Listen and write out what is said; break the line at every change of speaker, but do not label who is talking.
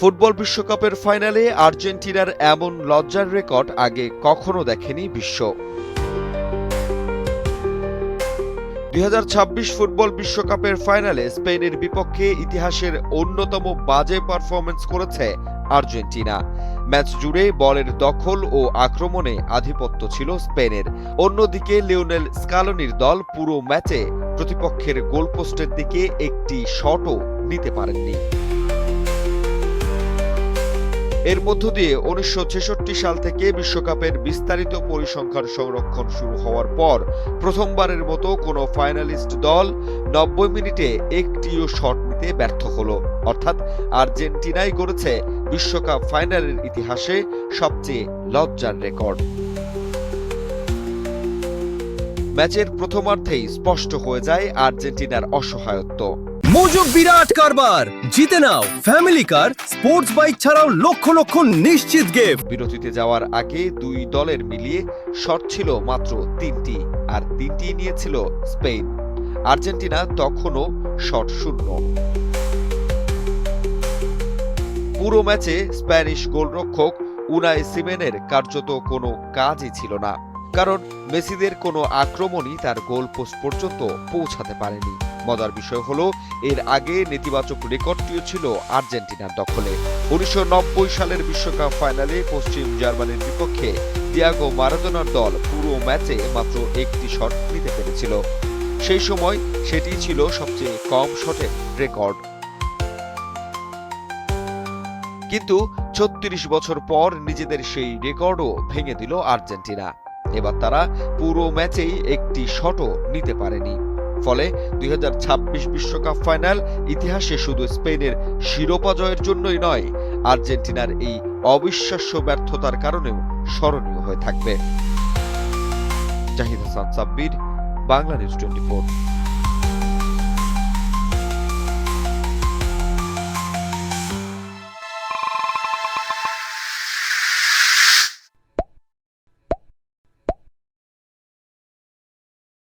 Football বিশ্বকাপের ফাইনালে আর্জেন্টিনার এমন লজ্জার রেকর্ড আগে কখনো দেখেনি বিশ্ব। 2026 ফুটবল বিশ্বকাপের ফাইনালে স্পেনের বিপক্ষে ইতিহাসের অন্যতম বাজে পারফরম্যান্স করেছে আর্জেন্টিনা। ম্যাচ জুড়ে বলের দখল ও আক্রমণে আধিপত্য ছিল স্পেনের। অন্যদিকে লিওনেল স্কালোনির দল পুরো ম্যাচে প্রতিপক্ষের গোলপোস্টের দিকে একটি শটও নিতে পারেননি। এর মধ্য দিয়ে 1966 সাল থেকে বিশ্বকাপের বিস্তারিত পরিসংখ্যান সংরক্ষণ শুরু হওয়ার পর প্রথমবারের মতো কোনো ফাইনালিস্ট দল 90 মিনিটে একটিও শট নিতে ব্যর্থ হলো। অর্থাৎ আর্জেন্টিনাই গড়েছে বিশ্বকাপ ফাইনালের ইতিহাসে সবচেয়ে লজ্জার রেকর্ড। ম্যাচের প্রথমার্ধেই স্পষ্ট হয়ে যায় আর্জেন্টিনার অসহায়ত্ব।
মজুক বিরাট কারবার, জিতে নাও ফ্যামিলি কার, স্পোর্টস বাইক ছাড়াও লক্ষ লক্ষ নিশ্চিত গিফট।
বিরতিতে যাওয়ার আগে দুই দলের মিলিয়ে শট ছিল মাত্র 3টি, আর 3টি নিয়েছিল স্পেন। আর্জেন্টিনা তখনও শট শূন্য। পুরো ম্যাচে স্প্যানিশ গোলরক্ষক উনাই সিমেনের কার্যত কোনো কাজই ছিল না, কারণ মেসিদের কোনো আক্রমণই তার গোল পোস্ট পর্যন্ত পৌঁছাতে পারেনি। মজার বিষয় হলো, এর আগে নেতিবাচক রেকর্ডটিও ছিল আর্জেন্টিনার দখলে। 1990 সালের বিশ্বকাপ ফাইনালে পশ্চিম জার্মানির বিপক্ষে দিয়াগো মারাদোনার দল পুরো ম্যাচে মাত্র একটি শট নিতে পেরেছিল। সেই সময় সেটি ছিল সবচেয়ে কম শটের রেকর্ড। কিন্তু 36 বছর পর নিজেদের সেই রেকর্ডও ভেঙে দিল আর্জেন্টিনা। এবার তারা পুরো ম্যাচেই একটি শটও নিতে পারেনি। ফলে 2026 বিশ্বকাপ ফাইনাল ইতিহাসে শুধু স্পেনের শিরোপা জয়ের জন্যই নয়, আর্জেন্টিনার এই অবিশ্বাস্য ব্যর্থতার কারণেও স্মরণীয় হয়ে থাকবে। জাহিদ হাসান সাব্বির, বাংলা নিউজ 24।